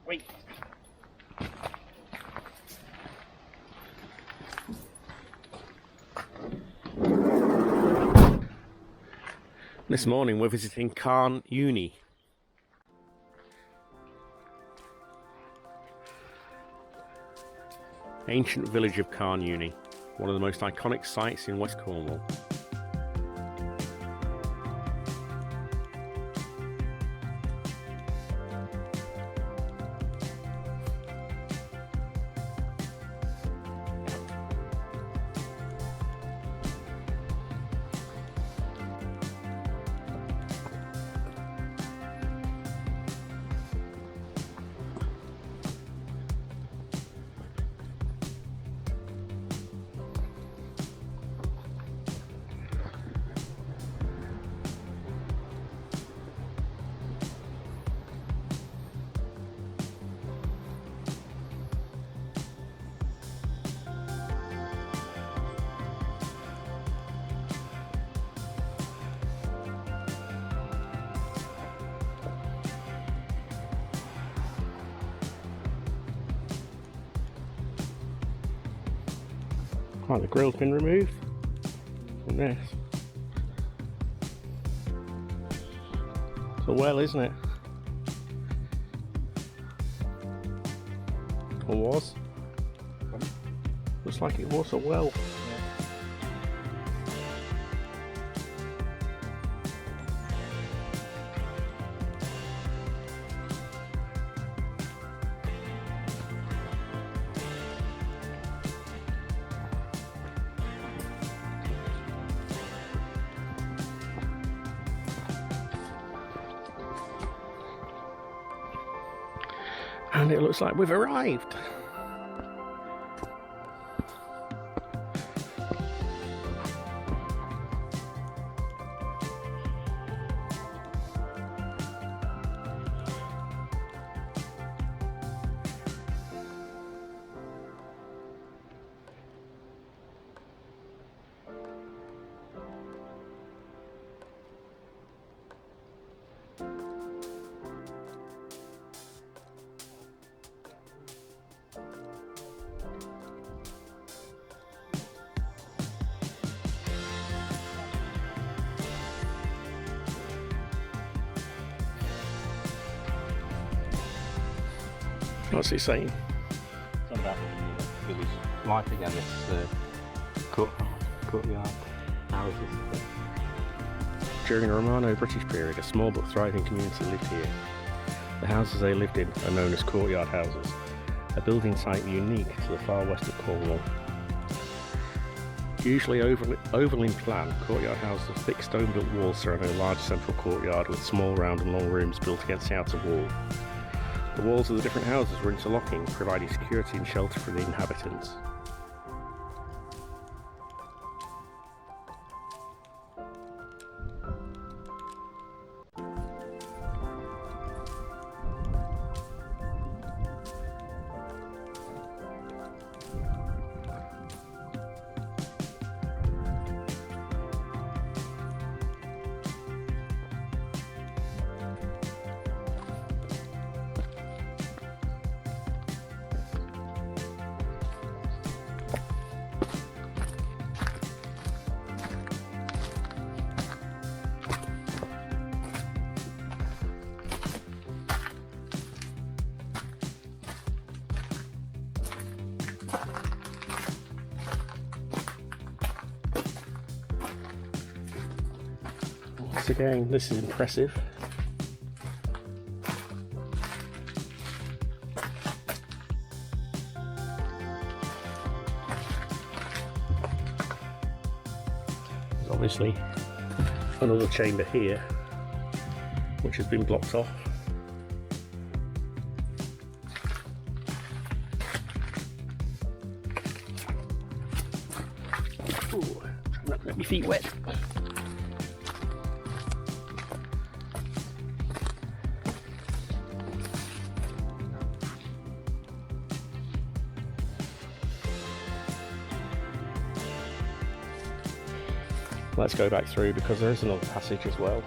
Wait. This morning we're visiting Carn Euny. Ancient village of Carn Euny, one of the most iconic sites in West Cornwall. Right, the grill's been removed from this. It's a well, isn't it? Or was? Looks like it was a well. And it looks like we've arrived. What's he saying? It's about the village life again, this courtyard houses. During the Romano-British period, a small but thriving community lived here. The houses they lived in are known as courtyard houses, a building site unique to the far west of Cornwall. Usually oval in plan, courtyard houses have thick stone-built walls surrounding a large central courtyard with small, round and long rooms built against the outer wall. The walls of the different houses were interlocking, providing security and shelter for the inhabitants. Once again, this is impressive. There's obviously another chamber here, which has been blocked off. Ooh, try not to get my feet wet. Let's go back through because there is another passage as well.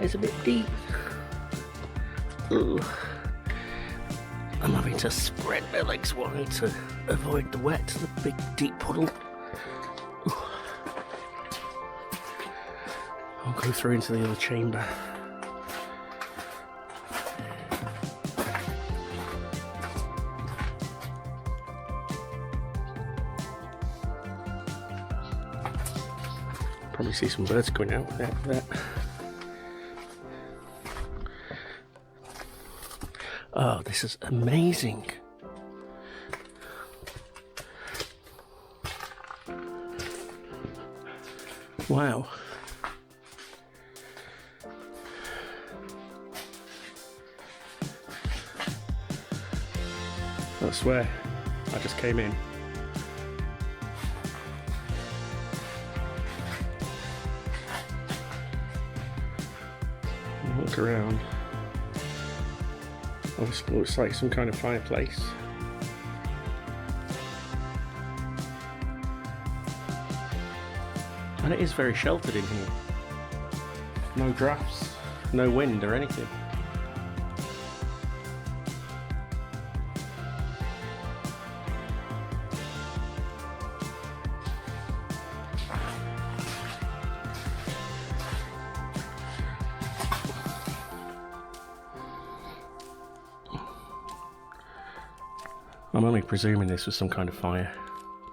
is a bit deep. Ooh. I'm having to spread my legs wide to avoid the wet, the big deep puddle. Ooh. I'll go through into the other chamber. Probably see some birds going out there. Oh, this is amazing. Wow. I swear, I just came in. Look around. Obviously looks like some kind of fireplace. And it is very sheltered in here. No drafts, no wind or anything. I'm only presuming this was some kind of fire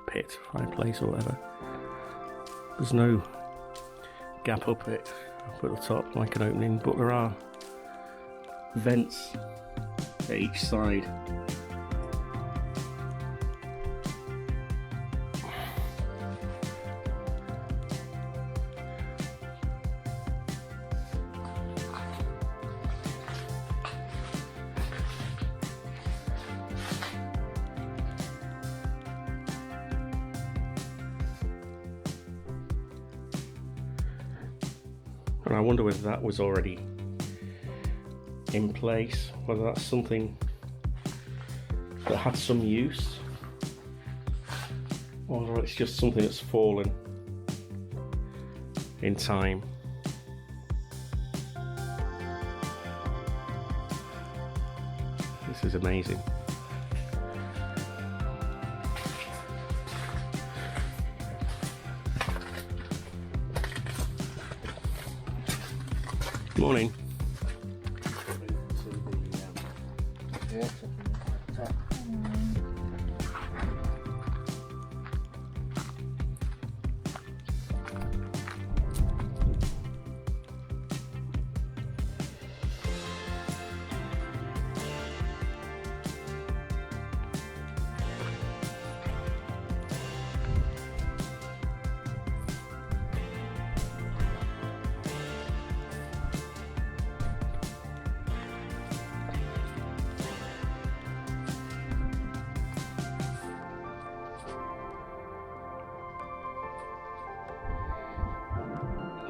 pit, fireplace or whatever. There's no gap up at the top like an opening, but there are vents at each side. And I wonder whether that was already in place, whether that's something that had some use, or whether it's just something that's fallen in time. This is amazing. Morning.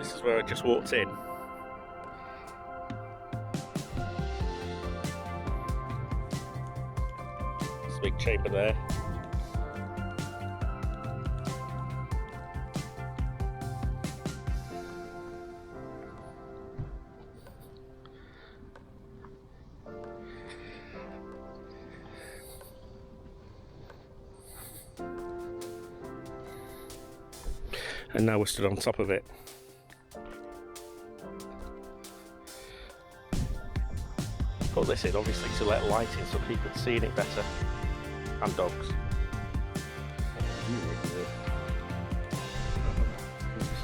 This is where I just walked in. This big chamber there. And now we're stood on top of it. Put this in obviously to let light in so people can see it better, and dogs.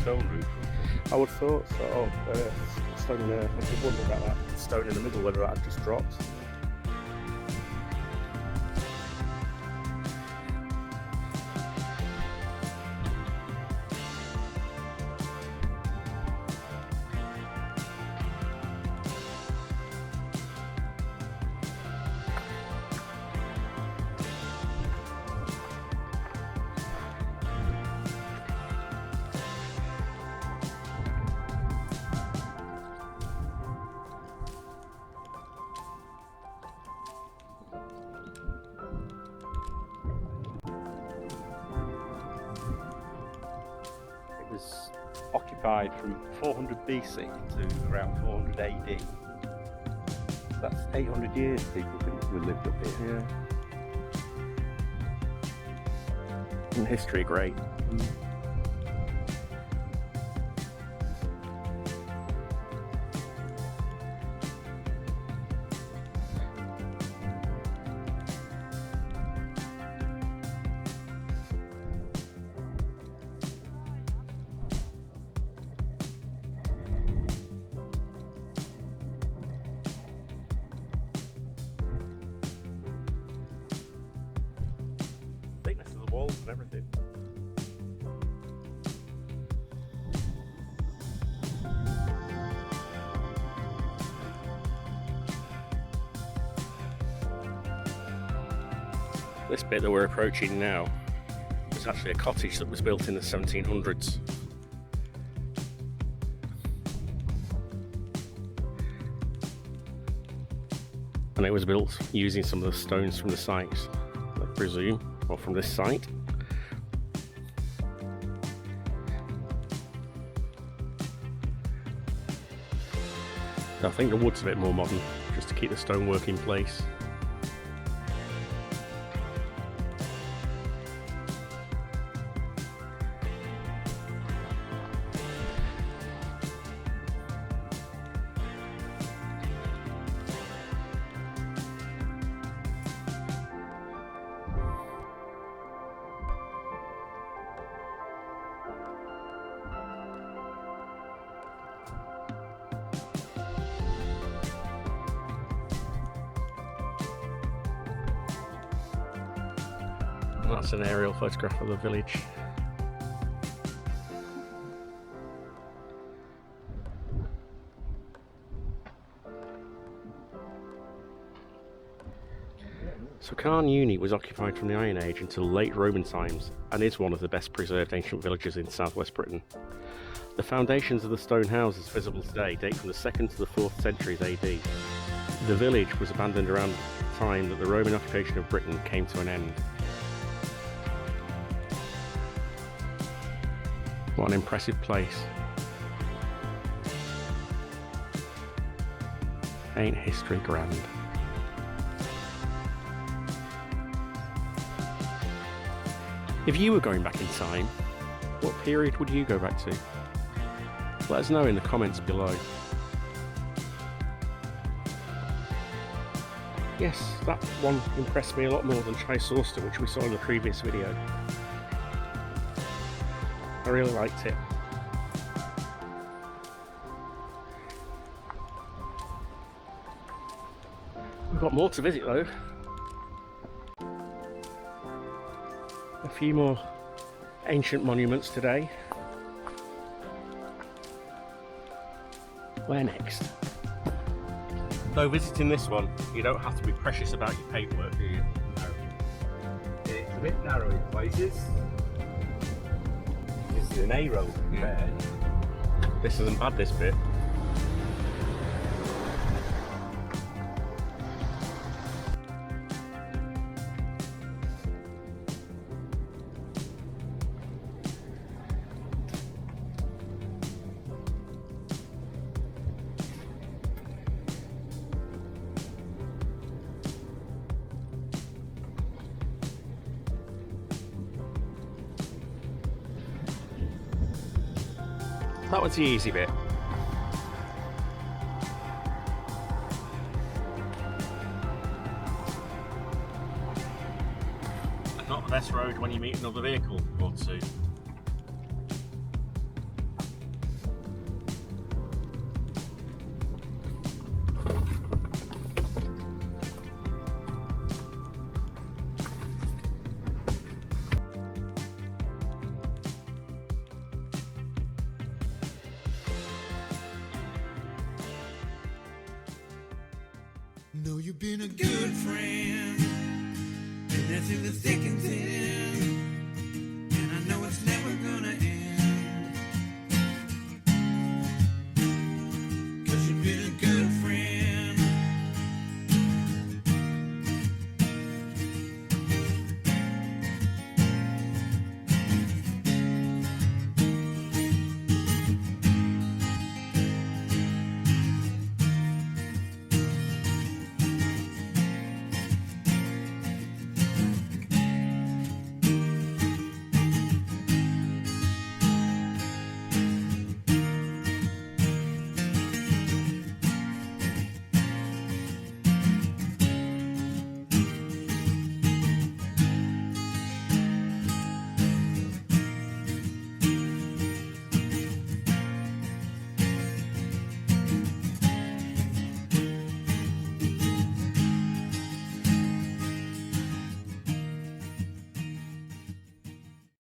Stone roof. I would have thought so. Stone. I just wondered about that stone in the middle, whether that had just dropped. occupied from 400 BC to around 400 AD. That's 800 years people who lived up here. Yeah. And history, great. Thickness of the walls and everything. This bit that we're approaching now was actually a cottage that was built in the 1700s. And it was built using some of the stones from the sites, I presume, or from this site. I think the wood's a bit more modern, just to keep the stonework in place. That's an aerial photograph of the village. So Carn Euny was occupied from the Iron Age until late Roman times and is one of the best preserved ancient villages in southwest Britain. The foundations of the stone houses visible today date from the 2nd to the 4th centuries AD. The village was abandoned around the time that the Roman occupation of Britain came to an end. What an impressive place. Ain't history grand? If you were going back in time, what period would you go back to? Let us know in the comments below. Yes, that one impressed me a lot more than Chai Saucer, which we saw in the previous video. I really liked it. We've got more to visit though. A few more ancient monuments today. Where next? Though visiting this one, you don't have to be precious about your paperwork, do you? No. It's a bit narrow in places. This is an A road. Yeah. This isn't bad, this bit. That was the easy bit. And not the best road when you meet another vehicle or two. Know you've been a good friend, and that's in the thick and thin.